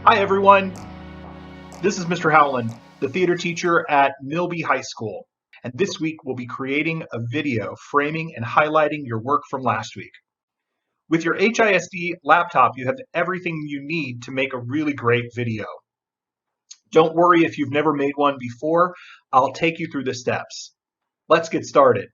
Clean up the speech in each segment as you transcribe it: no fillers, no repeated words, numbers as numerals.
Hi everyone, this is Mr. Howland, the theater teacher at Milby High School, and this week we'll be creating a video framing and highlighting your work from last week. With your HISD laptop, you have everything you need to make a really great video. Don't worry if you've never made one before, I'll take you through the steps. Let's get started.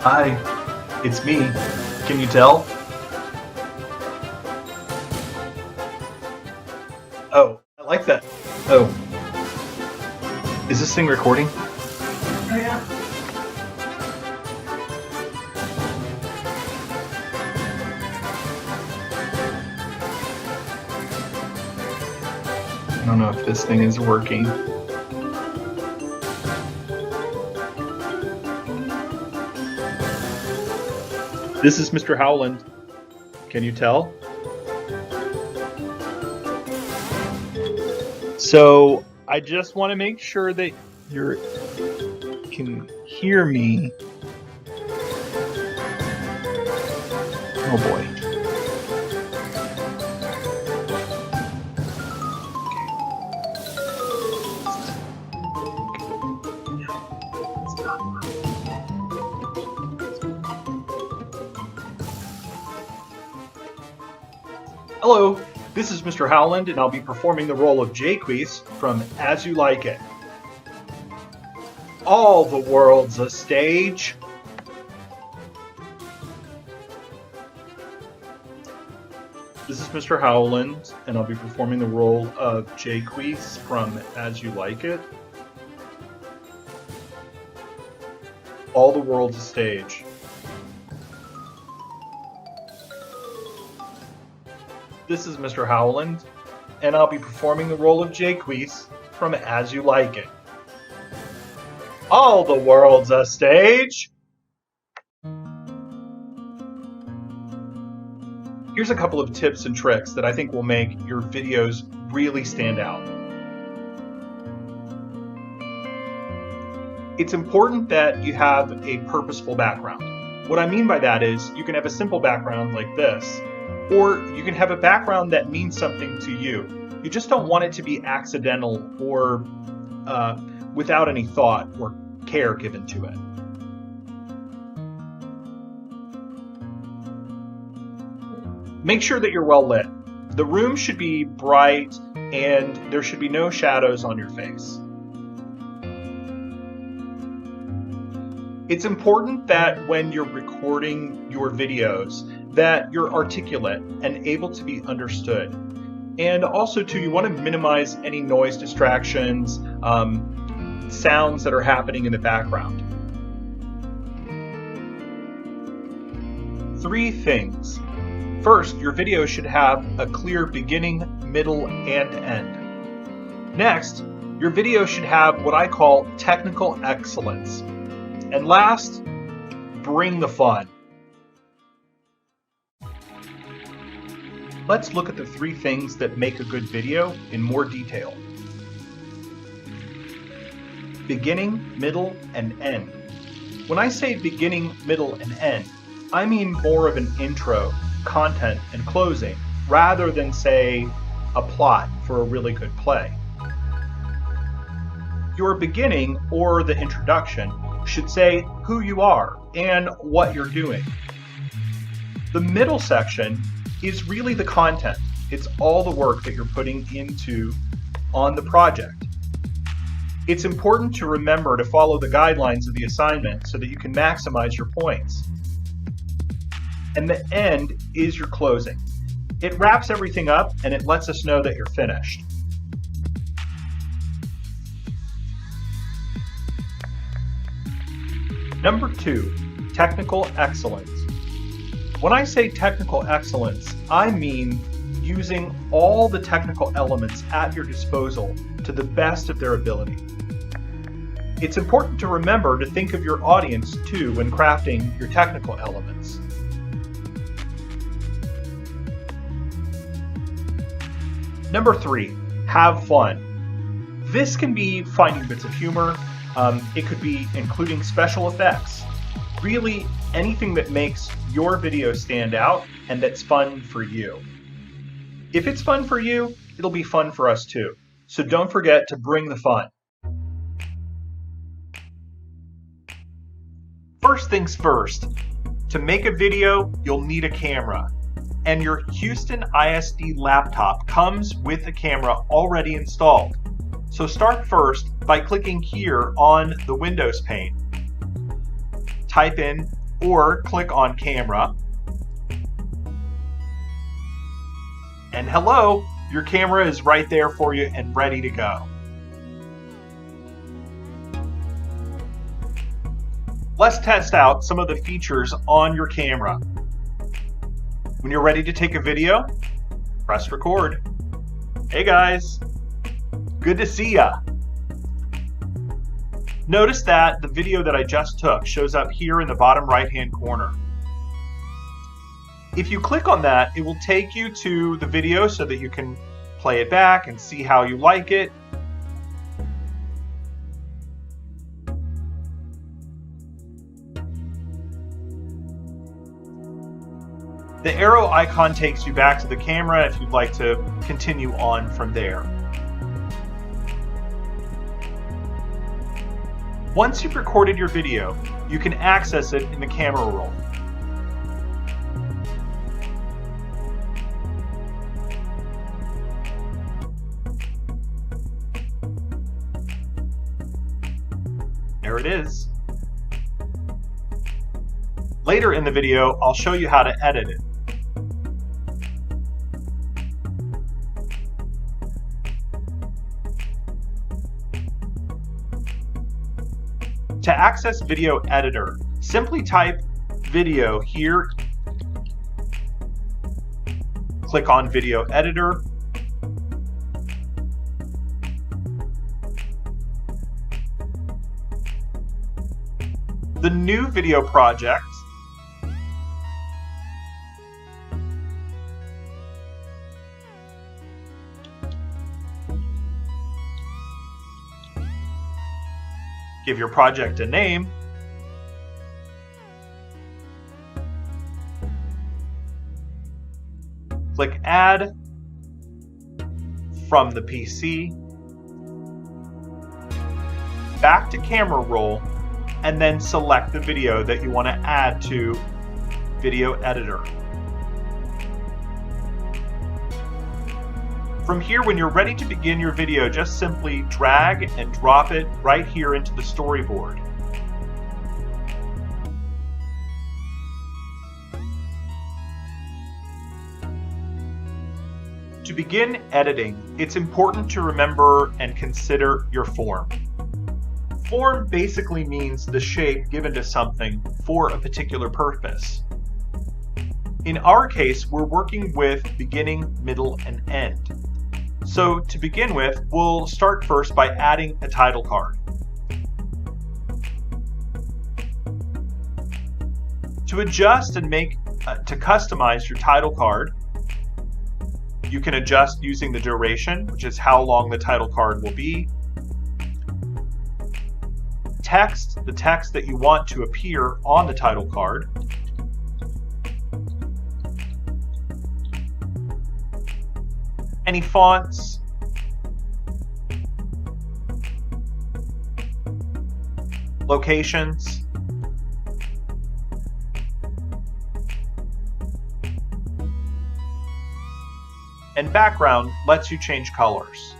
Hi, it's me. Can you tell? Oh, I like that. Oh. Is this thing recording? Oh, yeah. I don't know if this thing is working. This is Mr. Howland. Can you tell? So I just want to make sure that you can hear me. Oh boy. Hello, this is Mr. Howland, and I'll be performing the role of Jaques from As You Like It. All the world's a stage. This is Mr. Howland, and I'll be performing the role of Jaques from As You Like It. All the world's a stage. This is Mr. Howland, and I'll be performing the role of Jaques from As You Like It. All the world's a stage! Here's a couple of tips and tricks that I think will make your videos really stand out. It's important that you have a purposeful background. What I mean by that is you can have a simple background like this, or you can have a background that means something to you. You just don't want it to be accidental or without any thought or care given to it. Make sure that you're well lit. The room should be bright and there should be no shadows on your face. It's important that when you're recording your videos that you're articulate and able to be understood. And also too, you want to minimize any noise distractions, sounds that are happening in the background. 3 things. First, your video should have a clear beginning, middle, and end. Next, your video should have what I call technical excellence. And last, bring the fun. Let's look at the 3 things that make a good video in more detail. Beginning, middle, and end. When I say beginning, middle, and end, I mean more of an intro, content, and closing, rather than, say, a plot for a really good play. Your beginning, or the introduction, should say who you are and what you're doing. The middle section is really the content. It's all the work that you're putting into on the project. It's important to remember to follow the guidelines of the assignment so that you can maximize your points. And the end is your closing. It wraps everything up and it lets us know that you're finished. Number 2, technical excellence. When I say technical excellence, I mean using all the technical elements at your disposal to the best of their ability. It's important to remember to think of your audience too when crafting your technical elements. Number 3, have fun. This can be finding bits of humor. It could be including special effects. Really anything that makes your video stand out and that's fun for you. If it's fun for you, it'll be fun for us too. So don't forget to bring the fun. First things first, to make a video, you'll need a camera. And your Houston ISD laptop comes with a camera already installed. So start first by clicking here on the Windows pane. Type in or click on camera. And hello, your camera is right there for you and ready to go. Let's test out some of the features on your camera. When you're ready to take a video, press record. Hey guys, good to see ya. Notice that the video that I just took shows up here in the bottom right-hand corner. If you click on that, it will take you to the video so that you can play it back and see how you like it. The arrow icon takes you back to the camera if you'd like to continue on from there. Once you've recorded your video, you can access it in the camera roll. There it is. Later in the video, I'll show you how to edit it. To access Video Editor, simply type video here, click on Video Editor, the new video project, give your project a name, click Add from the PC, back to camera roll, and then select the video that you want to add to Video Editor. From here, when you're ready to begin your video, just simply drag and drop it right here into the storyboard. To begin editing, it's important to remember and consider your form. Form basically means the shape given to something for a particular purpose. In our case, we're working with beginning, middle, and end. So to begin with, we'll start first by adding a title card. To adjust and to customize your title card, you can adjust using the duration, which is how long the title card will be. Text, the text that you want to appear on the title card. Any fonts, locations, and background lets you change colors.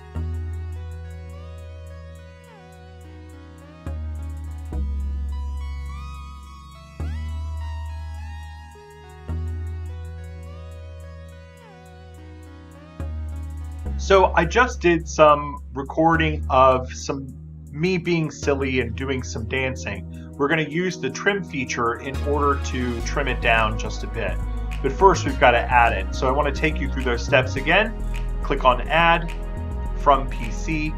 So I just did some recording of me being silly and doing some dancing. We're going to use the trim feature in order to trim it down just a bit. But first we've got to add it. So I want to take you through those steps again. Click on Add from PC.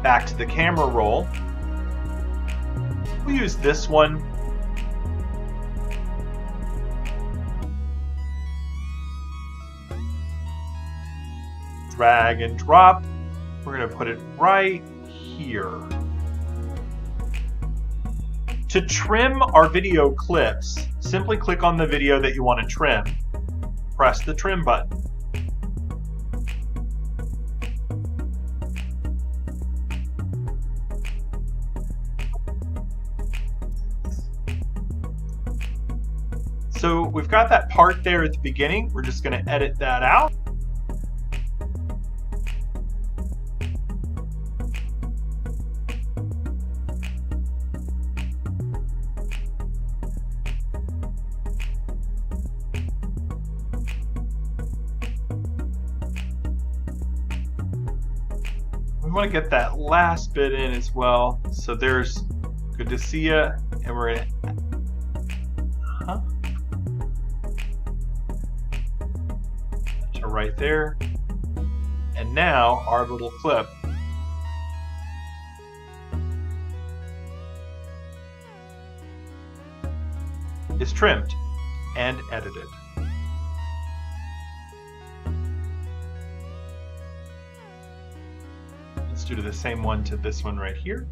Back to the camera roll. We'll use this one. drag and drop. We're going to put it right here. To trim our video clips, simply click on the video that you want to trim. Press the trim button. So we've got that part there at the beginning. We're just going to edit that out. We want to get that last bit in as well. So there's good to see you, and we're going to right there. And now our little clip is trimmed and edited. Let's do the same one to this one right here.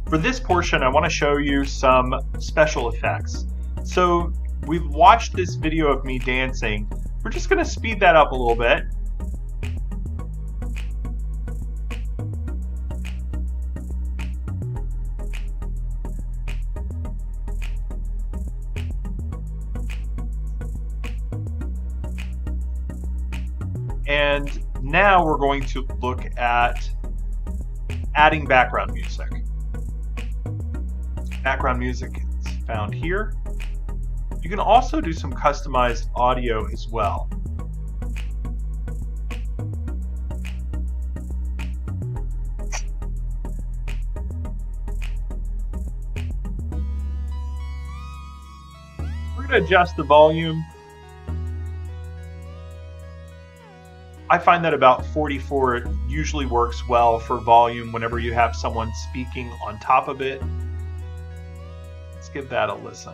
For this portion, I want to show you some special effects. So we've watched this video of me dancing. We're just going to speed that up a little bit. And now we're going to look at adding background music. Background music is found here. You can also do some customized audio as well. We're going to adjust the volume. I find that about 44 usually works well for volume whenever you have someone speaking on top of it. Let's give that a listen.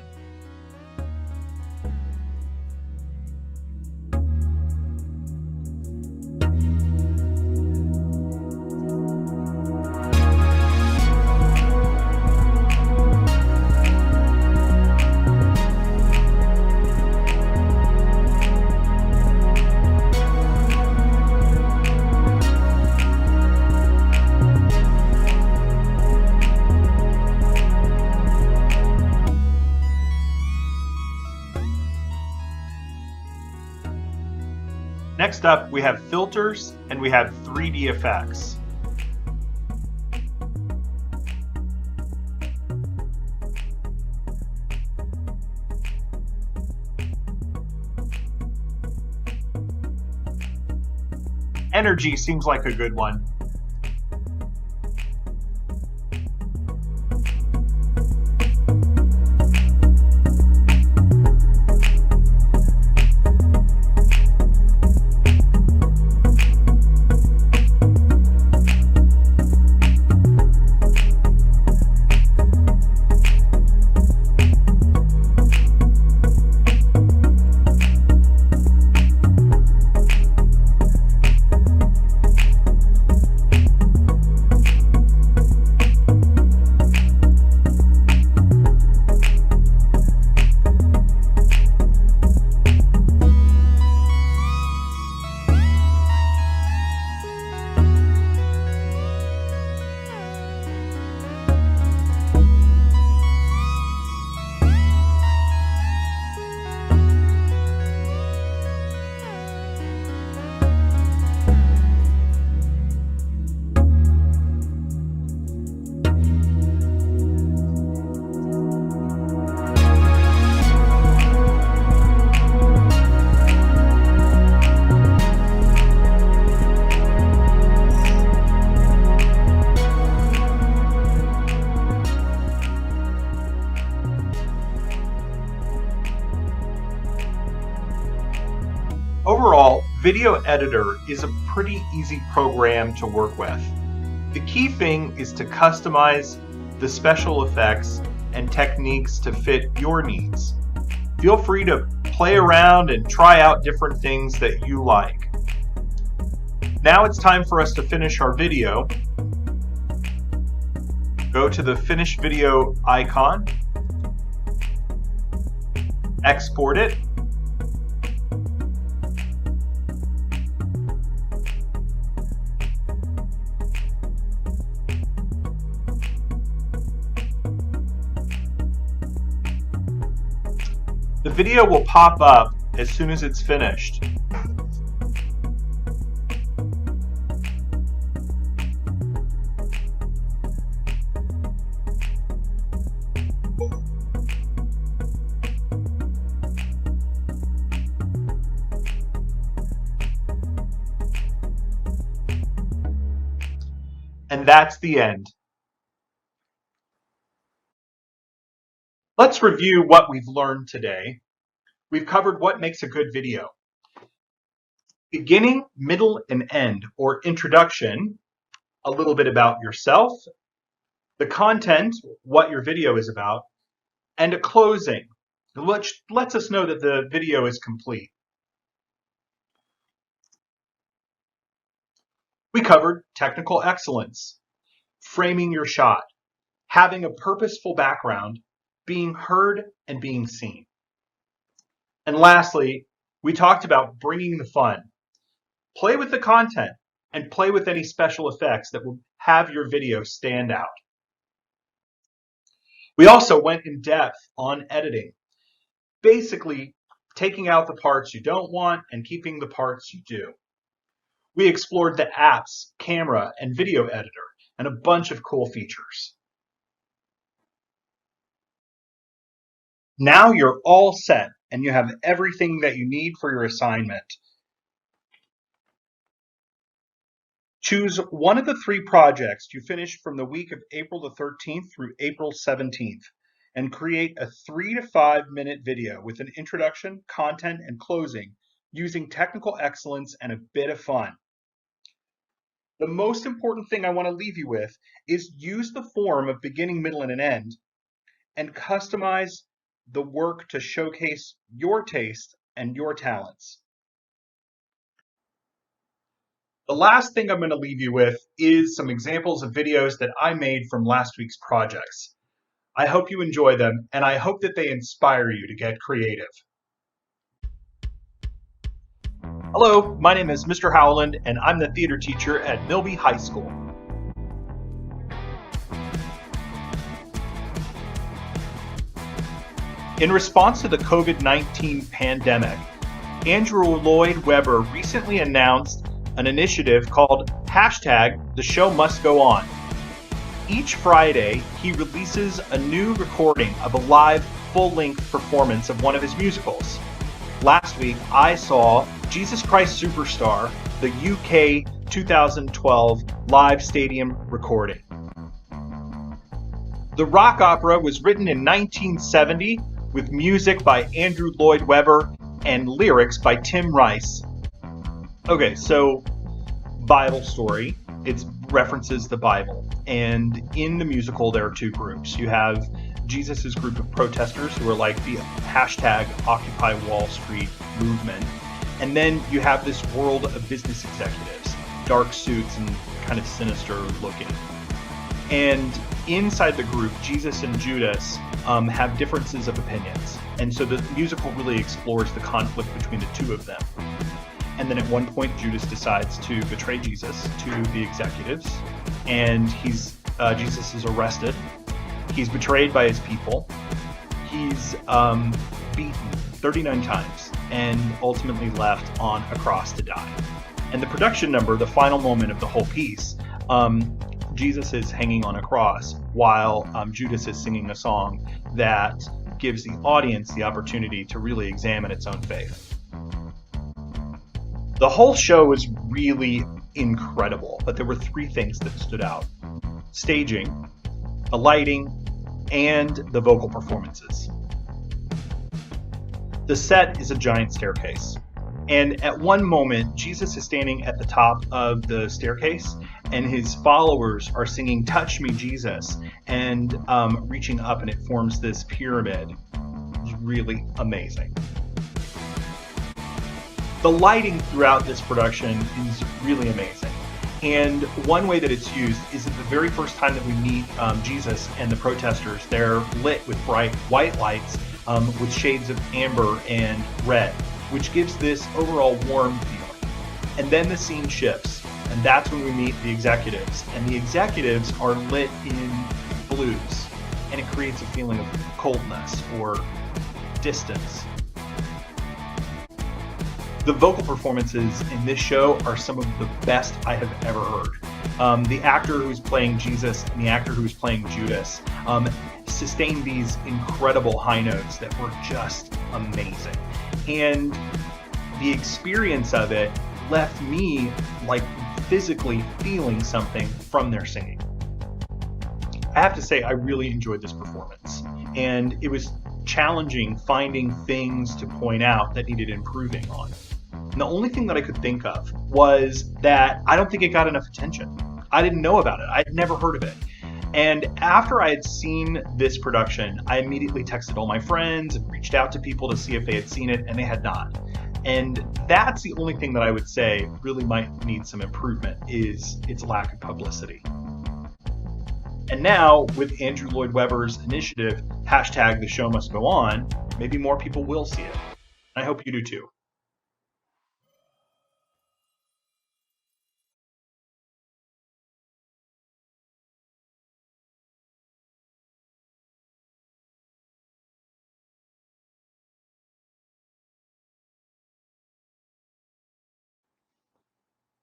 Next up, we have filters and we have 3D effects. Energy seems like a good one. Overall, Video Editor is a pretty easy program to work with. The key thing is to customize the special effects and techniques to fit your needs. Feel free to play around and try out different things that you like. Now it's time for us to finish our video. Go to the Finish Video icon, export it, the video will pop up as soon as it's finished. And that's the end. Let's review what we've learned today. We've covered what makes a good video. Beginning, middle, and end, or introduction, a little bit about yourself, the content, what your video is about, and a closing, which lets us know that the video is complete. We covered technical excellence, framing your shot, having a purposeful background, being heard and being seen. And lastly, we talked about bringing the fun. Play with the content and play with any special effects that will have your video stand out. We also went in depth on editing, basically taking out the parts you don't want and keeping the parts you do. We explored the apps, camera, and video editor, and a bunch of cool features. Now you're all set and you have everything that you need for your assignment. Choose one of the 3 projects you finished from the week of April the 13th through April 17th and create a 3 to 5 minute video with an introduction, content, and closing using technical excellence and a bit of fun. The most important thing I want to leave you with is use the form of beginning, middle, and an end and customize the work to showcase your taste and your talents. The last thing I'm going to leave you with is some examples of videos that I made from last week's projects. I hope you enjoy them, and I hope that they inspire you to get creative. Hello, my name is Mr. Howland, and I'm the theater teacher at Milby High School. In response to the COVID-19 pandemic, Andrew Lloyd Webber recently announced an initiative called #TheShowMustGoOn. Each Friday, he releases a new recording of a live, full-length performance of one of his musicals. Last week, I saw Jesus Christ Superstar, the UK 2012 live stadium recording. The rock opera was written in 1970 with music by Andrew Lloyd Webber and lyrics by Tim Rice. Okay, so Bible story. It references the Bible. And in the musical, there are 2 groups. You have Jesus' group of protesters who are like the #Occupy Wall Street movement. And then you have this world of business executives, dark suits and kind of sinister looking. And inside the group, Jesus and Judas have differences of opinions. And so the musical really explores the conflict between the 2 of them. And then at one point, Judas decides to betray Jesus to the executives, and Jesus is arrested. He's betrayed by his people. He's beaten 39 times and ultimately left on a cross to die. And the production number, the final moment of the whole piece, Jesus is hanging on a cross while Judas is singing a song that gives the audience the opportunity to really examine its own faith. The whole show was really incredible, but there were 3 things that stood out: staging, the lighting, and the vocal performances. The set is a giant staircase. And at one moment, Jesus is standing at the top of the staircase, and his followers are singing, "Touch me, Jesus," and reaching up, and it forms this pyramid. It's really amazing. The lighting throughout this production is really amazing. And one way that it's used is at the very first time that we meet Jesus and the protesters, they're lit with bright white lights with shades of amber and red, which gives this overall warm feeling. And then the scene shifts, and that's when we meet the executives. And the executives are lit in blues, and it creates a feeling of coldness or distance. The vocal performances in this show are some of the best I have ever heard. The actor who's playing Jesus and the actor who's playing Judas sustained these incredible high notes that were just amazing. And the experience of it left me like physically feeling something from their singing. I have to say, I really enjoyed this performance, and it was challenging finding things to point out that needed improving on. And the only thing that I could think of was that I don't think it got enough attention. I didn't know about it. I'd never heard of it. And after I had seen this production, I immediately texted all my friends and reached out to people to see if they had seen it, and they had not. And that's the only thing that I would say really might need some improvement, is its lack of publicity. And now, with Andrew Lloyd Webber's initiative, hashtag the show must go on, maybe more people will see it. I hope you do too.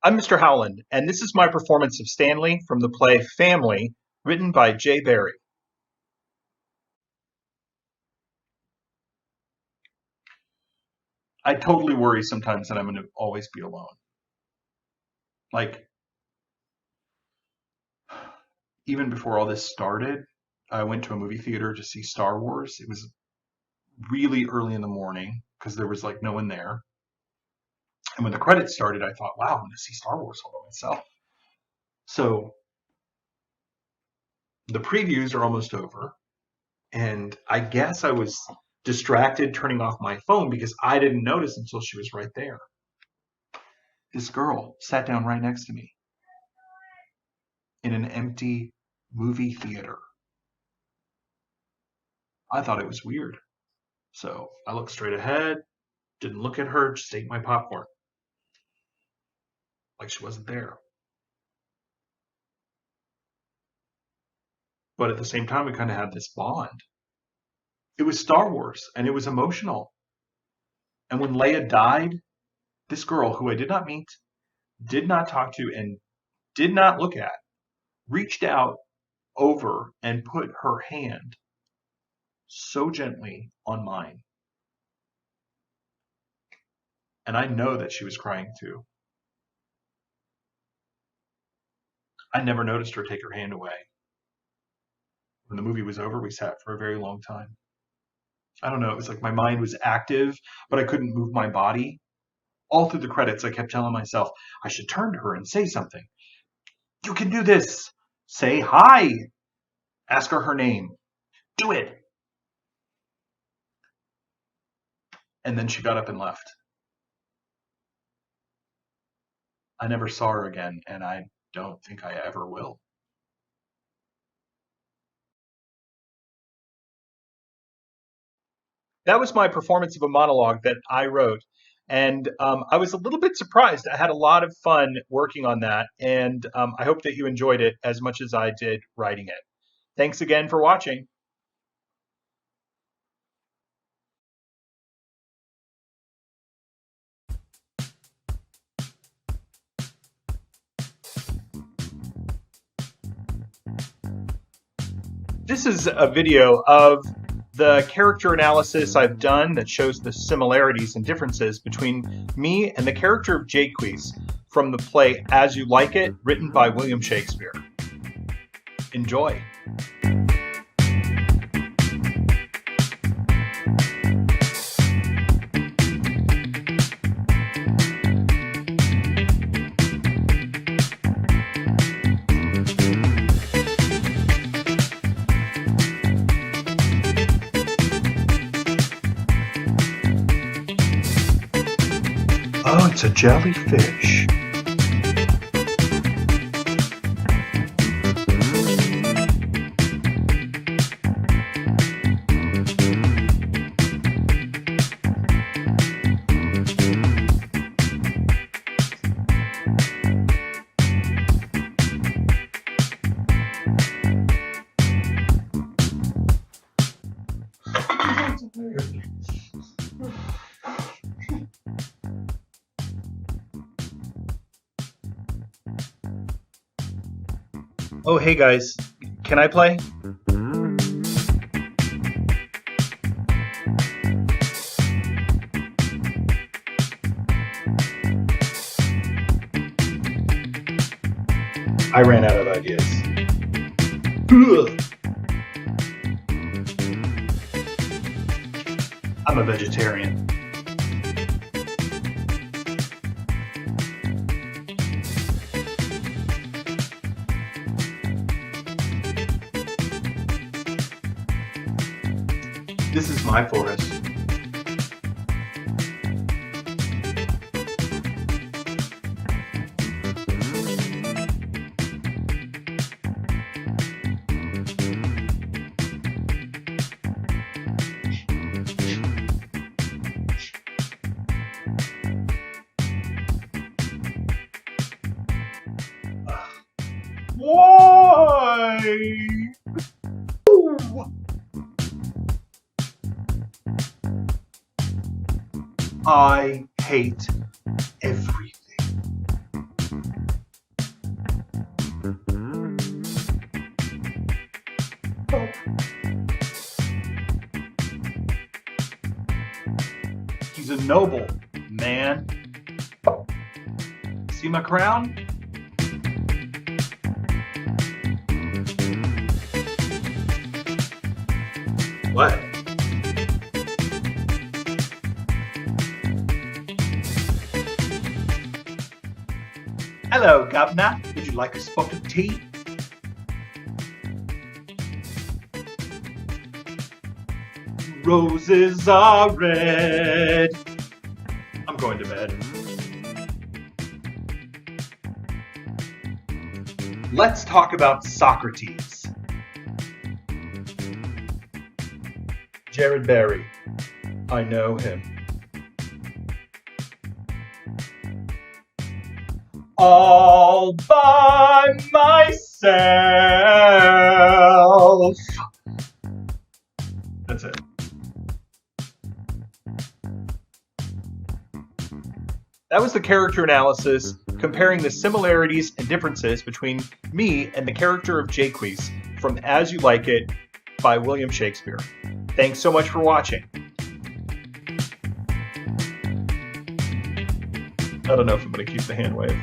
I'm Mr. Howland, and this is my performance of Stanley from the play Family, written by Jay Barry. I totally worry sometimes that I'm going to always be alone. Like, even before all this started, I went to a movie theater to see Star Wars. It was really early in the morning because there was like no one there. And when the credits started, I thought, wow, I'm going to see Star Wars all by myself. So the previews are almost over. And I guess I was distracted turning off my phone because I didn't notice until she was right there. This girl sat down right next to me in an empty movie theater. I thought it was weird. So I looked straight ahead, didn't look at her, just ate my popcorn. Like she wasn't there. But at the same time, we kind of had this bond. It was Star Wars, and it was emotional. And when Leia died, this girl, who I did not meet, did not talk to, and did not look at, reached out over and put her hand so gently on mine. And I know that she was crying too. I never noticed her take her hand away. When the movie was over, we sat for a very long time. I don't know, it was like my mind was active, but I couldn't move my body. All through the credits, I kept telling myself, I should turn to her and say something. You can do this. Say hi. Ask her name. Do it. And then she got up and left. I never saw her again, and I don't think I ever will. That was my performance of a monologue that I wrote. And I was a little bit surprised. I had a lot of fun working on that, and I hope that you enjoyed it as much as I did writing it. Thanks again for watching. This is a video of the character analysis I've done that shows the similarities and differences between me and the character of Jaques from the play As You Like It, written by William Shakespeare. Enjoy. It's a jellyfish. Oh, hey guys, can I play? I ran out of ideas. I'm a vegetarian. This is my forest. Why? I hate everything. He's a noble man. See my crown? What? Hello, Governor. Would you like a spot of tea? Roses are red. I'm going to bed. Let's talk about Socrates. Jared Barry. I know him. All by myself. That's it. That was the character analysis comparing the similarities and differences between me and the character of Jaques from As You Like It by William Shakespeare. Thanks so much for watching. I don't know if I'm going to keep the hand wave.